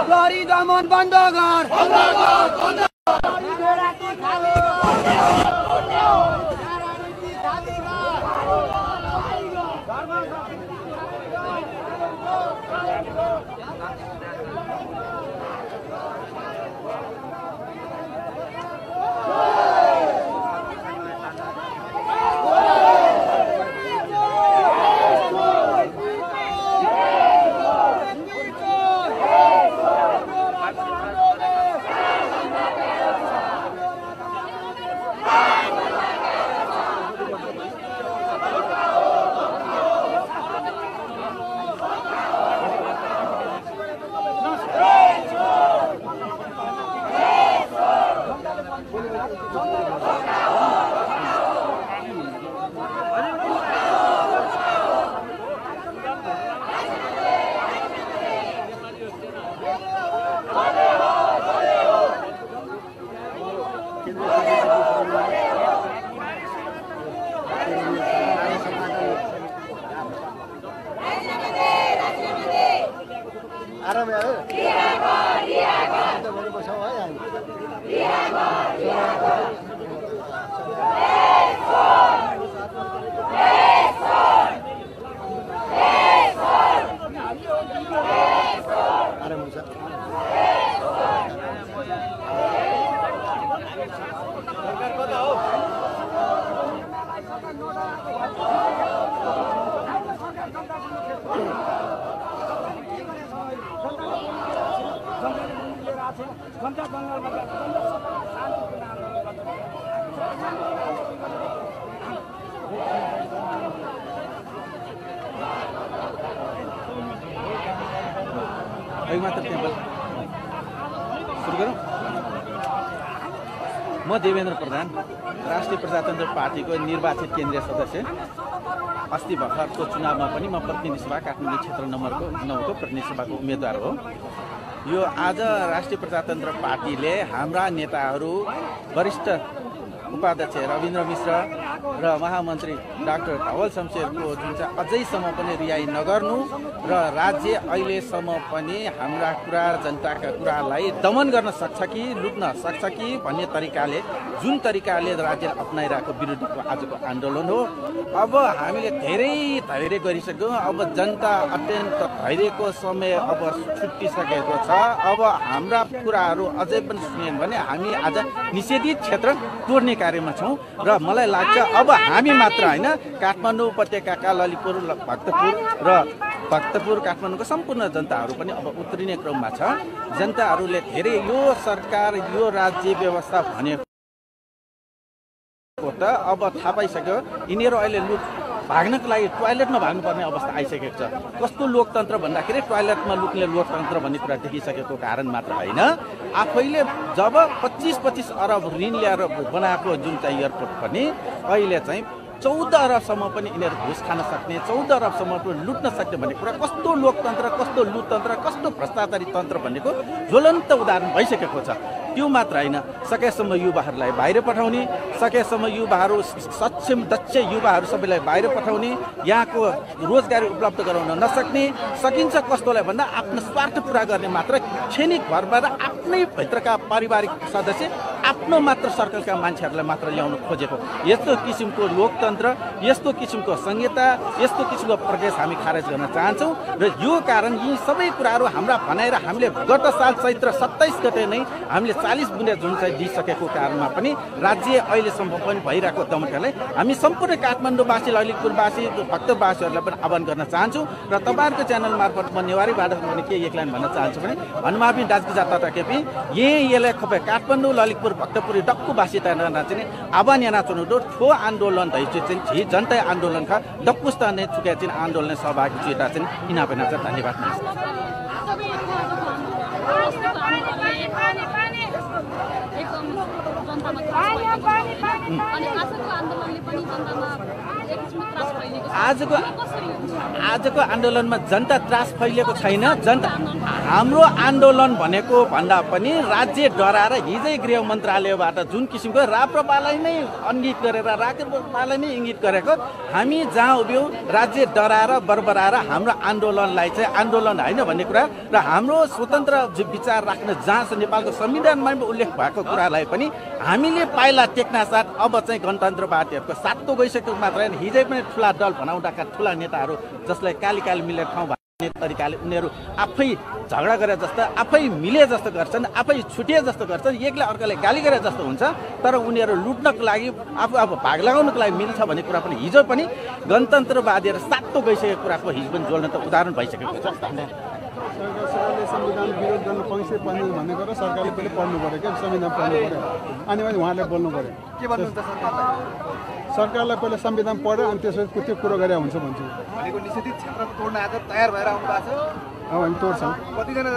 लहरी दमन बन्द गर म देवेन्द्र प्रधान राष्ट्रिय प्रजातन्त्र पार्टीको निर्वाचित केन्द्रीय सदस्य अस्ति भर्खरको चुनावमा पनि म प्रतिनिधि सभा काठमाडौँ क्षेत्र नम्बर 9 को प्रतिनिधि सभाको उम्मेदवार हो। यो आज राष्ट्रिय प्रजातन्त्र पार्टीले हाम्रा नेताहरू वरिष्ठ उपाध्यक्ष रविन्द्र मिश्र र महामन्त्री डाक्टर धवल शमशेरको जुन चाहिँ अझैसम्म पनि रिहाई नगर्नु र राज्य अहिलेसम्म पनि हाम्रा कुरा जनताका कुरालाई दमन गर्न सक्छ कि लुट्न सक्छ कि भन्ने तरिकाले जुन तरिकाले राज्य अप्नाइरहेको विरुद्धको आजको आन्दोलन हो। अब हामीले धेरै धैर्य गरिसक्यौँ। अब जनता अत्यन्त धैर्यको समय अब छुट्टिसकेको छ। अब हाम्रा कुराहरू अझै पनि सुनेन भने हामी आज निषेधित क्षेत्र तोड्ने कार्यमा छौँ र मलाई लाग्छ अब हामी मात्र होइन, काठमाडौँ उपत्यकाका ललितपुर भक्तपुर काठमाडौँको सम्पूर्ण जनताहरू पनि अब उत्रिने क्रममा छ। जनताहरूले धेरै यो सरकार यो राज्य व्यवस्था भनेको त अब थाहा पाइसक्यो। यिनीहरू अहिले भाग्नको लागि टोयलेटमा भाग्नुपर्ने अवस्था आइसकेको छ। कस्तो लोकतन्त्र भन्दाखेरि टोयलेटमा लुक्ने लोकतन्त्र भन्ने कुरा देखिसकेको कारण मात्र होइन, आफैले जब 25-25 अरब ऋण ल्याएर बनाएको जुन चाहिँ एयरपोर्ट पनि अहिले चाहिँ 14 अरबसम्म पनि यिनीहरू घुस खान सक्ने, 14 अरबसम्म पनि लुट्न सक्ने भन्ने कुरा कस्तो लोकतन्त्र, कस्तो लुटतन्त्र, कस्तो भ्रष्टाचारी तन्त्र भन्नेको ज्वलन्त उदाहरण भइसकेको छ। त्यो मात्र होइन, सकेसम्म युवाहरूलाई बाहिर पठाउने, सकेसम्म युवाहरू सक्षम दक्ष युवाहरू सबैलाई बाहिर पठाउने, यहाँको रोजगारी उपलब्ध गराउन नसक्ने, सकिन्छ कस्तोलाई भन्दा आफ्नो स्वार्थ पुरा गर्ने मात्र क्षणिक भरबाट आफ्नै भित्रका पारिवारिक सदस्य आफ्नो मात्र सर्कलका मान्छेहरूलाई मात्र ल्याउन खोजेको यस्तो किसिमको लोकतन्त्र, यस्तो किसिमको संहिता, यस्तो किसिमको प्रदेश हामी खारेज गर्न चाहन्छौँ। र यो कारण यी सबै कुराहरू हाम्रा भनाएर हामीले गत साल चैत्र 27 गते नै हामीले 40 बुँदे जुन चाहिँ दिइसकेको कारणमा पनि राज्य अहिलेसम्म पनि भइरहेको दमनलाई हामी सम्पूर्ण काठमाडौँवासी, ललितपुरवासी, भक्तवासीहरूलाई पनि आह्वान गर्न चाहन्छु। र तपाईँहरूको च्यानल मार्फत म नेवारीबाट पनि के एक लाइन भन्न चाहन्छु भने हनुमापी डाजगिजा तटकेपी यसलाई खपे काठमाडौँ ललितपुर भक्तपुरी डक्कुवासी तना चाहिँ आह्वान याना चुनुदो ठो आन्दोलन दैछि चाहिँ जनता आन्दोलन का डक्कुस्ता ने चुके चाहिँ आन्दोलन सहभागी चिता चाहिँ इना पनि धन्यवाद। आजको आन्दोलनमा जनता त्रास फैलिएको छैन। जनता हाम्रो आन्दोलन भनेको भन्दा पनि राज्य डराएर हिजै गृह मन्त्रालयबाट जुन किसिमको राप्रपालाई नै इङ्गित गरेर राप्रपालाई नै इङ्गित गरेको हामी जहाँ उभियौँ राज्य डराएर बरबराएर हाम्रो आन्दोलनलाई चाहिँ आन्दोलन होइन भन्ने कुरा र हाम्रो स्वतन्त्र विचार राख्न जहाँ छ नेपालको संविधानमा उल्लेख भएको कुरालाई पनि हामीले पाइला टेक्ना साथ अब चाहिँ गणतन्त्रवादीहरूको साथ त गइसकेको मात्र होइन हिजै पनि ठुला दल भनाउँदाका ठुला नेताहरू जसलाई काली मिलेर ठाउँ भन्ने तरिकाले उनीहरू आफै झगडा गरे जस्तो आफै मिले जस्तो गर्छन् आफै छुटिए जस्तो गर्छन् एकले अर्काले गाली गरे जस्तो हुन्छ तर उनीहरू लुट्नको लागि आफू भाग लगाउनको लागि मिल्छ भन्ने कुरा पनि हिजो पनि गणतन्त्रवादीहरू सातो गइसकेको कुराको हिजो पनि जोड्न त उदाहरण भइसकेको छ। सरकारले संविधान विरोध गर्न पक्षै पर्ने भनेको र सरकारले पनि पढ्नु पऱ्यो क्या संविधान पढ्नु पऱ्यो अनि उहाँले बोल्नु पऱ्यो के भन्नुहुन्छ सरकारलाई पहिला संविधान पढ्यो अनि त्यसपछि त्यो कुरो गरे हुन्छ भन्छु। भनेको निषेधित क्षेत्र तोड्न आज तयार भएर आउनु भएको छ। अब हामी तोड्छौँ कति जति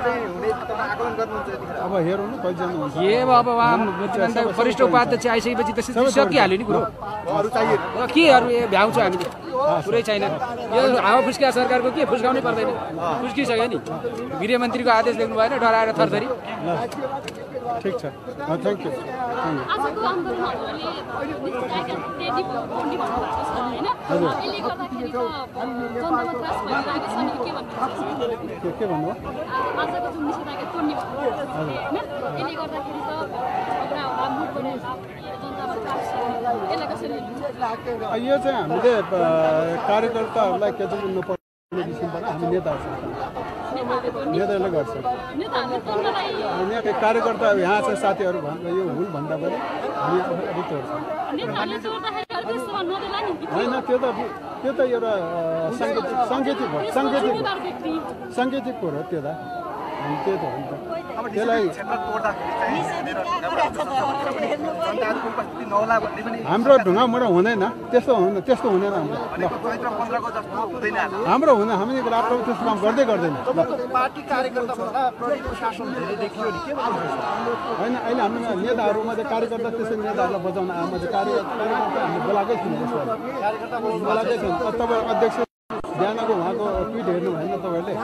चाहिँ हुने तपाईँ आकलन गर्नुहुन्छ यतिखेर? अब हेरौँ न कतिजना हुन्छ। अब उहाँ वरिष्ठ उपाध्यक्ष आइसकेपछि त्यसरी सकिहाल्यो नि कुरो। अरू चाहिए के अरू भ्याउँछ हामीले पुरै छैन। यो हावा फुस्किया सरकारको के फुस्काउनै पर्दैन फुस्किसक्यो नि। गृहमन्त्रीको आदेश लेख्नु भएन डराएर थरथरी। ठिक छ थ्याङ्क यू। के भन्नु यो चाहिँ हामीले कार्यकर्ताहरूलाई के चाहिँ बुझ्नुपर्ने विषयबाट हामी नेताहरूले गर्छ। कार्यकर्ता यहाँ चाहिँ साथीहरू यो हुल भन्दा पनि हामी अलिक तोड्छौँ होइन। त्यो त एउटा साङ्केतिक कुरो त्यो त अनि त्यो त हो नि त त्यसलाई हाम्रो ढुङ्गामुढा हुँदैन त्यस्तो हुँदैन हाम्रो हुँदैन हामी राष्ट्रको त्यस्तो काम गर्दैन। पार्टी कार्यकर्ता होइन अहिले हाम्रो नेताहरूमा चाहिँ कार्यकर्ता त्यसै नेताहरूलाई बचाउन आमा चाहिँ कार्यकर्ता हामीले बोलाएकै छैन बोलाएकै छैन। तपाईँ अध्यक्ष बिहानको उहाँको ट्विट हेर्नु भएन तपाईँहरूले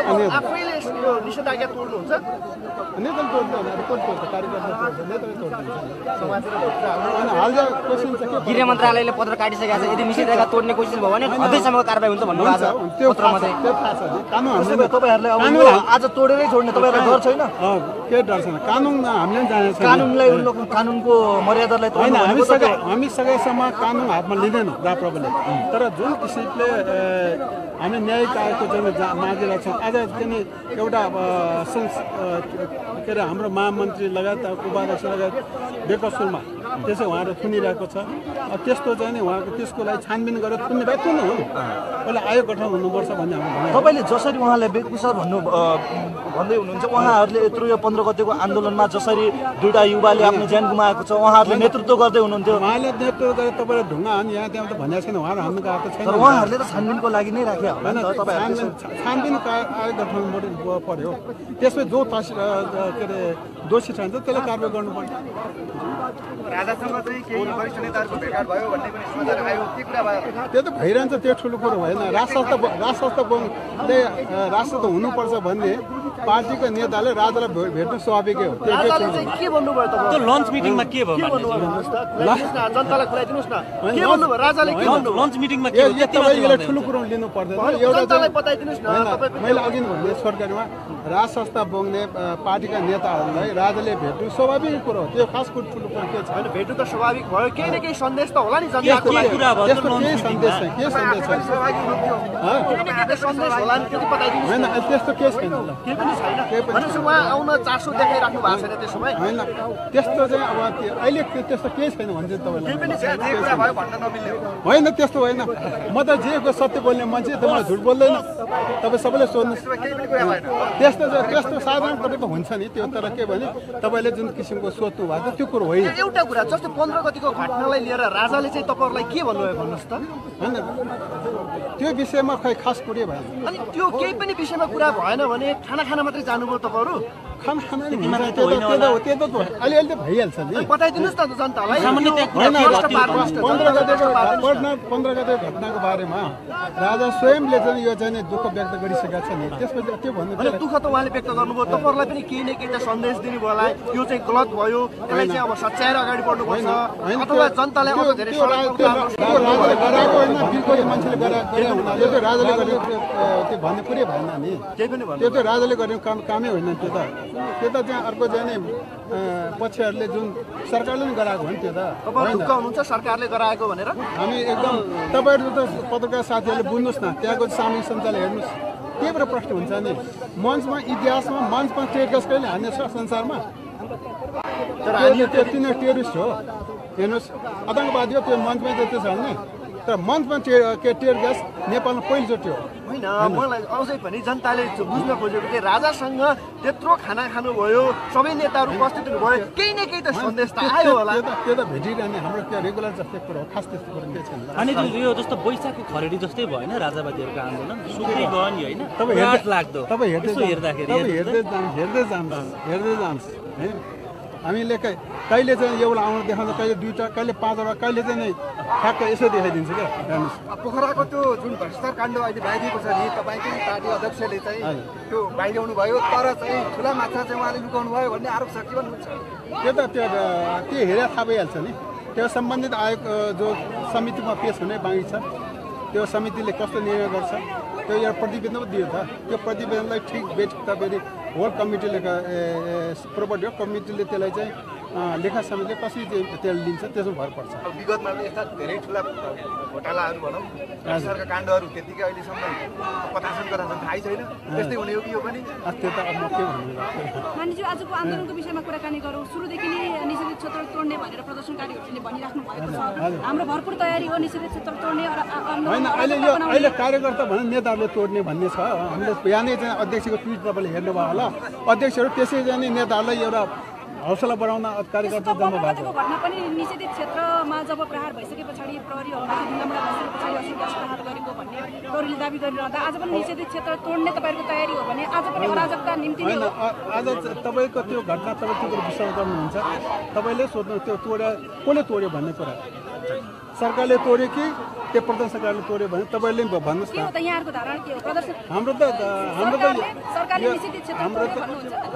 आफैले यो निषेधाज्ञा तोड्नुहुन्छ नेताले तोड्दैन तोड्छ कार्यकर्ता नेताले तोड्छ। हालजा क्वेसन चाहिँ के गृह मन्त्रालयले पत्र काटिसकेको छ यदि निषेधाज्ञा तोड्ने कोसिस भयो भने हदैसम्मको कारबाही हुन्छ भन्नु भएको छ पत्रमा चाहिँ। त्यो थाहा छ कानुन हामीले तपाईहरुले अब आज तोडेरै छोड्ने तपाईहरुलाई डर छैन? के डर छैन कानुन हामीले जाने छैन। कानुनलाई कानुनको मर्यादालाई होइन हामी सकेसम्म कानुन हातमा लिँदैनौँ राप्रपाले तर जुन किसिमले हामी न्यायिक आयोगको जुन मागिरहेका छौँ आज पनि एउटा के अरे हाम्रो महामन्त्री लगायत उपाध्यक्ष लगायत बेकसुलमा त्यसै उहाँहरू थुनिरहेको छ। त्यस्तो चाहिँ नि उहाँको त्यसको लागि छानबिन गरेर थुन्ने भए थुन्नु हो पहिला आयोग गठन हुनुपर्छ भन्ने हाम्रो। तपाईँले जसरी उहाँलाई बेकुसर भन्दै हुनुहुन्छ उहाँहरूले यत्रो यो 15 गतेको आन्दोलनमा जसरी दुईटा युवाले आफ्नो ज्यान गुमाएको छ उहाँहरूले नेतृत्व गर्दै हुनुहुन्थ्यो। उहाँले नेतृत्व गरेर तपाईँले ढुङ्गा हान्नु यहाँ त्यहाँ त भनेको छैन उहाँहरू हान्नु गएको छैन। तर उहाँहरूले त छानबिनको लागि नै राखे होइन छानबिन आयोग गठन पर्यो त्यसमा जो के अरे दोषी छ भने त्यसलाई कारवाही गर्नु पर्यो। राजासँग चाहिँ केही वरिष्ठ नेताहरूको भेटघाट भयो भन्ने पनि समाचार आयो के कुरा भयो? त्यो त भइरहन्छ त्यो ठुलो कुरो भएन। राजसंस्थाले राजसंस्था हुनुपर्छ भन्ने पार्टीको नेताले राजालाई भेट्नु स्वाभाविकै हो। राजाले चाहिँ के भन्नुभयो तपाईँ? त्यो लन्च मिटिङमा के भयो जनतालाई खुलाइदिनुहोस् न के भन्नुभयो राजाले के भन्नुभयो लन्च मिटिङमा के यो तपाईँले ठुलो कुरो लिनु पर्दैन। एउटा जनतालाई बताइदिनुहोस् न। मैले अघि भने सरकारमा राज संस्था बोक्ने पार्टीका नेताहरूलाई राजाले भेट्नु स्वाभाविक कुरो हो। त्यो खास ठुलो कुरो के छ होइन भेट्नु त स्वाभाविक भयो केही न केही सन्देश त होला नि जनताको लागि। त्यस्तो केही सन्देश छैन के सन्देश छैन सन्देश होला नि त्यो बताइदिनुहोस् होइन त्यस्तो केही छैन ल केही पनि छैन भनेपछि उहाँ आउन चासो देखाइराख्नु भएको छैन त्यसो भए होइन त्यस्तो चाहिँ अब अहिले त्यस्तो केही छैन भन्छ तपाईँलाई केही पनि छैन जे कुरा भयो भन्न नमिल्ने होइन त्यस्तो होइन म त जे सत्य बोल्ने मान्छे तपाईँ झुट बोल्दैन तपाईँ सबैले सोध्नुहोस् केही पनि कुरा भएन त्यस्तो साधारण तपाईँको हुन्छ नि त्यो तर के भने तपाईँले जुन किसिमको सोध्नु भएको त्यो कुरो होइन। एउटा कुरा जस्तै 15 गतिको घटनालाई लिएर राजाले चाहिँ तपाईँहरूलाई के भन्नुभयो भन्नुहोस् त? होइन त्यो विषयमा खै खास कुरै भएन। अनि त्यो केही पनि विषयमा कुरा भएन भने खाना मात्रै जानुभयो तपाईँहरू? खाना नि हुन्छ त्यो त अलिअलि त भइहाल्छ नि बताइदिनुहोस् न त जनतालाई होइन 15 गते घटनाको बारेमा राजा स्वयंले चाहिँ यो चाहिँ दुःख व्यक्त गरिसकेका छ नि त्यसपछि त्यो भन्नु दुःख त उहाँले व्यक्त गर्नुभयो तपाईँहरूलाई पनि केही न केही त सन्देश दिनु भयो होला यो चाहिँ गलत भयो यसलाई चाहिँ अब सच्याएर अगाडि बढ्नुपर्छ अथवा जनताले अझ धेरै राजाले गराएको होइन बिर्कोले मान्छेले गरे हुनाले त्यो राजाले गरेको त्यो भन्ने कुरै भएन नि त्यो त राजाले गरेको कामै होइन त्यो त चाहिँ अर्को चाहिँ नि पक्षहरूले जुन सरकारले पनि गराएको हो नि त्यो त हुनुहुन्छ सरकारले गराएको भनेर हामी एकदम तपाईँहरू त पत्रकार साथीहरूले बुझ्नुहोस् न त्यहाँको सामूहिक सञ्चालन हेर्नुहोस् त्यहीबाट प्रश्न हुन्छ नि मञ्चमा इतिहासमा मञ्चमा टेरगस कहिले हान्ने छ संसारमा तर त्यो तिनीहरू टेरिस्ट हो हेर्नुहोस् आतङ्कवादी हो त्यो मञ्चमा त्यस्तो छ नि तर मञ्चमा टेयर ग्यास नेपालमा पहिलोचोटि हो होइन मलाई अझै पनि जनताले बुझ्न खोजेको चाहिँ राजासँग त्यत्रो खाना खानुभयो सबै नेताहरू उपस्थित हुनुभयो केही न केही त सन्देश त आयो होला त्यो त भेटिरहने हाम्रो त्यो रेगुलर जस्तै कुरो हो खास त्यस्तो कुरो केही छैन अनि यो जस्तो बैशाखको खरेडी जस्तै भएन राजावादीहरूको आन्दोलन सुक्दै गयो नि होइन लाग्दो तपाईँ हेर्दाखेरि हेर्दै जान्छ है हामीले कहिले चाहिँ एउटा आउनु देखाउँछ कहिले 2टा कहिले 5वटा कहिले चाहिँ नै ठ्याक्क यसो देखाइदिन्छ क्या हेर्नुहोस् पोखराको त्यो जुन भ्रष्टाचार काण्ड अहिले बाहिरिएको छ नि तपाईँकै पार्टी अध्यक्षले चाहिँ त्यो बाहिरियाउनु भयो तर चाहिँ ठुला माछा चाहिँ उहाँले लुकाउनु भयो भन्ने आरोप छ के भन्नुहुन्छ त्यो हेरेर थाहा भइहाल्छ नि त्यो सम्बन्धित आयोग जो समितिमा पेश हुने बाँकी छ त्यो समितिले कस्तो निर्णय गर्छ त्यो एउटा प्रतिवेदन पो दियो त त्यो प्रतिवेदनलाई ठिक बेठिक त फेरि होल कमिटीले प्रोपर्टी हो कमिटीले त्यसलाई चाहिँ लेखा समितिले कसरी त्यसले लिन्छ त्यसमा भर पर्छ विगतमा यस्ता धेरै ठुला घोटालाहरू भनौँ सरकारका काण्डहरू त्यतिकै अहिलेसम्म प्रकाशन गराएको थाहै छैन त्यस्तै हुने हो कि यो पनि त्यो त अब म के भन्नु मानिसज्यू आजको आन्दोलनको विषयमा कुराकानी गरौँ सुरुदेखि नै निषेधित क्षेत्र तोड्ने भनेर प्रदर्शनकारीहरूले भनिराख्नु भएको छ हाम्रो भरपुर तयारी हो निषेधित क्षेत्र तोड्ने होइन अहिले कार्यकर्ता भने नेताहरूले तोड्ने भन्ने छ हामीले बिहानै चाहिँ अध्यक्षको ट्विट तपाईँले हेर्नुभयो होला अध्यक्षहरू त्यसै जाने नेताहरूलाई एउटा हौसला बढाउन कार्यकर्ता जम्मा भएको घटना पनि निषेधित क्षेत्रमा जब प्रहार भइसके पछाडि प्रहरीहरूले ढुङ्गामुढा भइसके पछाडि असुविधा प्रहार गरेको भन्ने प्रहरीले दाबी गरिरहँदा आज पनि निषेधित क्षेत्र तोड्ने तपाईँहरूको तयारी हो भने आज पनि अराजकता निम्ति नै हो आज तपाईँको त्यो घटना तपाईँ त्यो कुरो विश्वास गर्नुहुन्छ तपाईँले सोध्नु त्यो कसले तोड्यो भन्ने कुरा सरकारले तोड्यो कि त्यो प्रदर्शनकारीले तोड्यो भने तपाईँले भन्नुहोस् न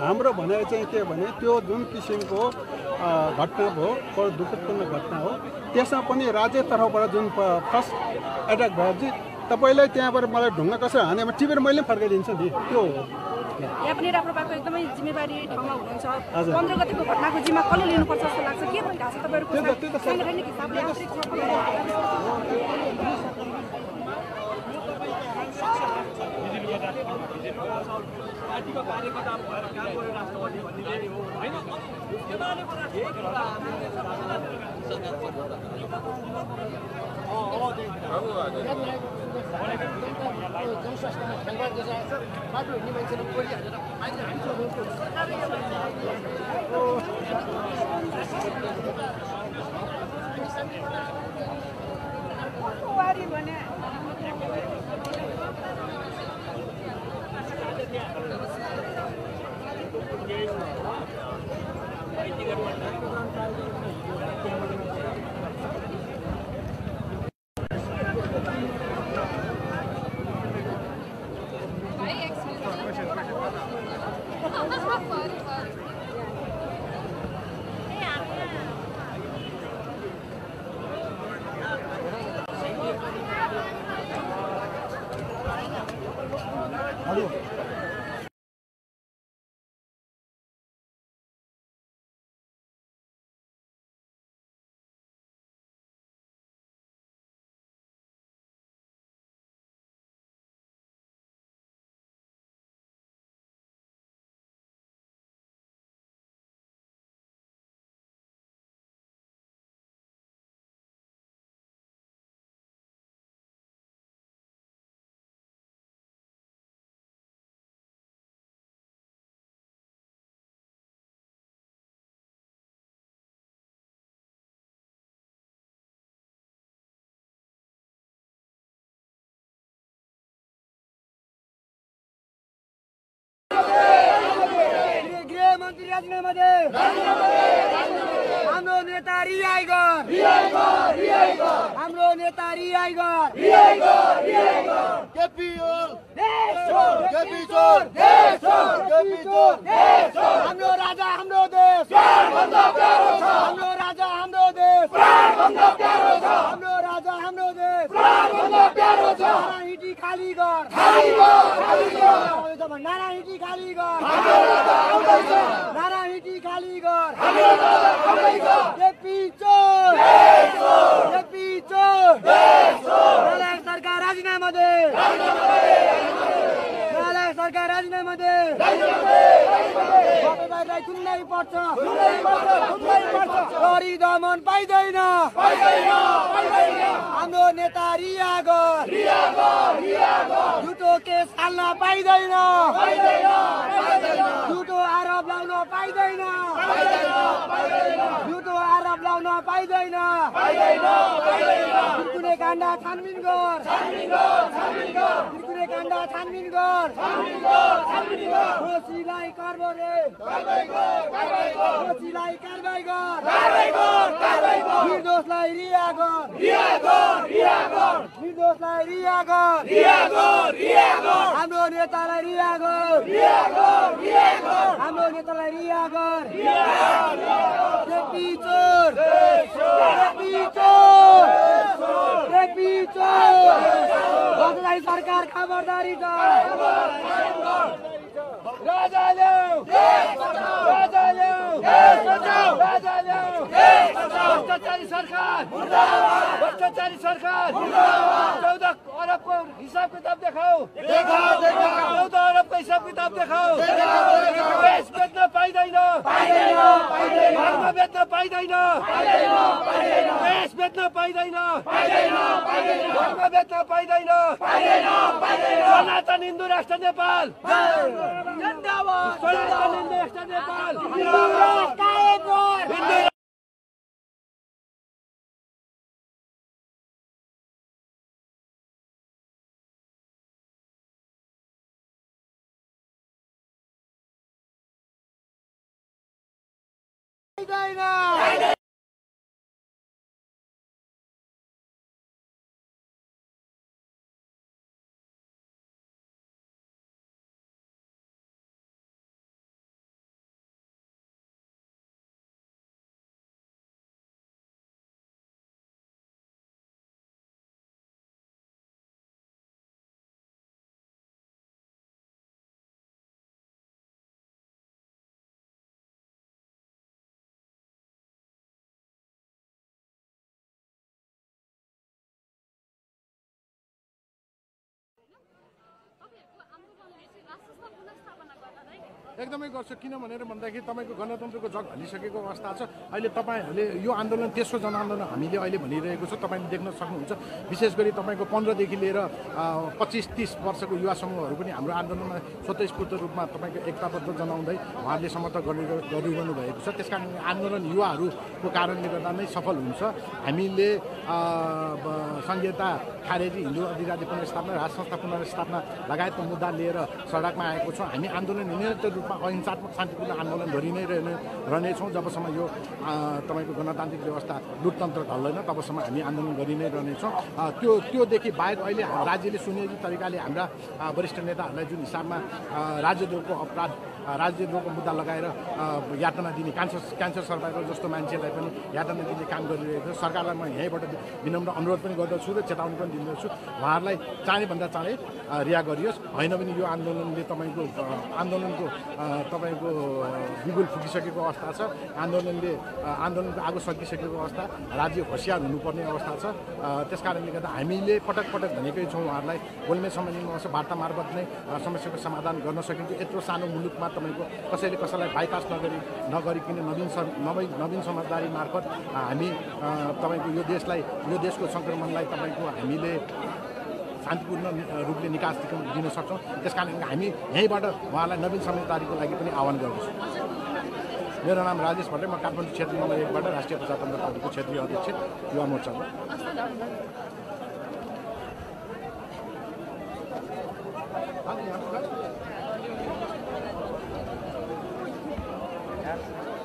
हाम्रो भनाइ चाहिँ के भने त्यो जुन किसिमको घटना भयो दुःखदपूर्ण घटना हो त्यसमा पनि राज्य तर्फबाट जुन फर्स्ट एट्याक भयो तपाईँलाई त्यहाँबाट मलाई ढुङ्गा कसरी हानेमा टिपेर मैले फर्काइदिन्छु नि त्यो हो यहाँ पनि राप्रपाको एकदमै जिम्मेवारी ठाउँमा हुनुहुन्छ 15 गतेको घटनाको जिम्मा कसले लिनुपर्छ जस्तो लाग्छ के भइरहेको छ तपाईँहरूको साङ्गठनिक हिसाबले आन्तरिक राजीनामा दे हाम्रो नेता रिहाई गर हाम्रो नेता रिहाई गर केपी चोर हाम्रो राजा हाम्रो देश हाम्रो राजा हाम्रो देश हाम्रो राजा हाम्रो देश नारा हिटी खाली गर नारा हिटी खाली गर नारा हिटी खाली गर केपी चोर नालायक सरकार राजीनामा दे नालायक सरकार राजीनामा दे तपाईँलाई कुनै पर्छ गरी दमन पाइँदैन हाम्रो नेता रिहा गर झुटो केस हाल्न पाइँदैन झुटो आरोप लाउन पाइँदैन झुटो आरोप लाउन पाइँदैन कुनै काण्ड छानबिन गर कुनै काण्ड छानबिन गर दोषीलाई कारबाही गर निर्दोषलाई रिहा गर निर्दोषलाई रिहा गर हाम्रो नेतालाई रिहा गर हाम्रो नेतालाई रिहा गर केपी चोर बदलाई सरकार खबरदारी भ्रष्टाचारी सरकार 14 अरबको हिसाब किताब देखाऊ 14 अरबको हिसाब किताब देखाऊ देश बेच्न पाइँदैन धर्म बेच्न पाइँदैन देश बेच्न पाइँदैन धर्म बेच्न पाइँदैन सनातन हिन्दू राष्ट्र नेपाल सनातन हिन्दू राष्ट्र नेपाल एकदमै गर्छ किन भनेर भन्दाखेरि तपाईँको गणतन्त्रको जग हल्लिसकेको अवस्था छ। अहिले तपाईँहरूले यो आन्दोलन तेस्रो जनआन्दोलन हामीले अहिले भनिरहेको छ, तपाईँले देख्न सक्नुहुन्छ। विशेष गरी तपाईँको 15देखि लिएर 25-30 वर्षको युवा समूहहरू पनि हाम्रो आन्दोलनमा स्वतःस्फूर्त रूपमा तपाईँको एकताबद्ध जनाउँदै उहाँहरूले समर्थन गरिरहनु भएको छ। त्यसकारण आन्दोलन युवाहरूको कारणले गर्दा नै सफल हुन्छ। हामीले संहिता खारेजी, हिन्दू अधिकार पुनर्स्थापना, राज संस्था पुनर्स्थापना लगायतको मुद्दा लिएर सडकमा आएको छौँ। हामी आन्दोलन निरन्तर रूपमा अहिंसात्मक शान्तिपूर्ण आन्दोलन गरि नै रहनेछौँ। जबसम्म यो तपाईँको गणतान्त्रिक व्यवस्था लोकतन्त्र ढल्दैन तबसम्म हामी आन्दोलन गरि नै रहनेछौँ। त्योदेखि बाहेक अहिले राज्यले सुनियोजित तरिकाले हाम्रा वरिष्ठ नेताहरूलाई जुन हिसाबमा राज्यद्रोहको अपराध, राज्यद्रोहको मुद्दा लगाएर यातना दिने, क्यान्सर सर्भाइभर जस्तो मान्छेलाई पनि यातना दिने काम गरिरहेको छ। सरकारलाई म यहीँबाट विनम्र अनुरोध पनि गर्दछु र चेतावनी पनि दिँदछु, उहाँहरूलाई चाँडैभन्दा चाँडै रिहा गरियोस्। होइन भने यो आन्दोलनले तपाईँको बिगुल फुकिसकेको अवस्था छ। आन्दोलनको आगो सकिसकेको अवस्था, राज्य होसियार हुनुपर्ने अवस्था छ। त्यसकारणले गर्दा हामीले पटक पटक भनेकै छौँ उहाँहरूलाई, गोलमेज सम्मेलनमा वार्ता मार्फत नै समस्याको समाधान गर्न सकिन्छ। यत्रो सानो मुलुकमा तपाईँको कसैले कसैलाई बाइपास नगरिकन नवीन समझदारी मार्फत हामी तपाईँको यो देशको सङ्क्रमणलाई तपाईँको हामीले शान्तिपूर्ण रूपले निकास दिन सक्छौँ। त्यसकारण हामी यहीँबाट उहाँलाई नवीन समझदारीको लागि पनि आह्वान गर्दछौँ। मेरो नाम राजेश भट्टराई, म काठमाडौँ क्षेत्र नम्बर 1बाट राष्ट्रिय प्रजातन्त्र पार्टीको क्षेत्रीय अध्यक्ष युवा मोर्चाको। छ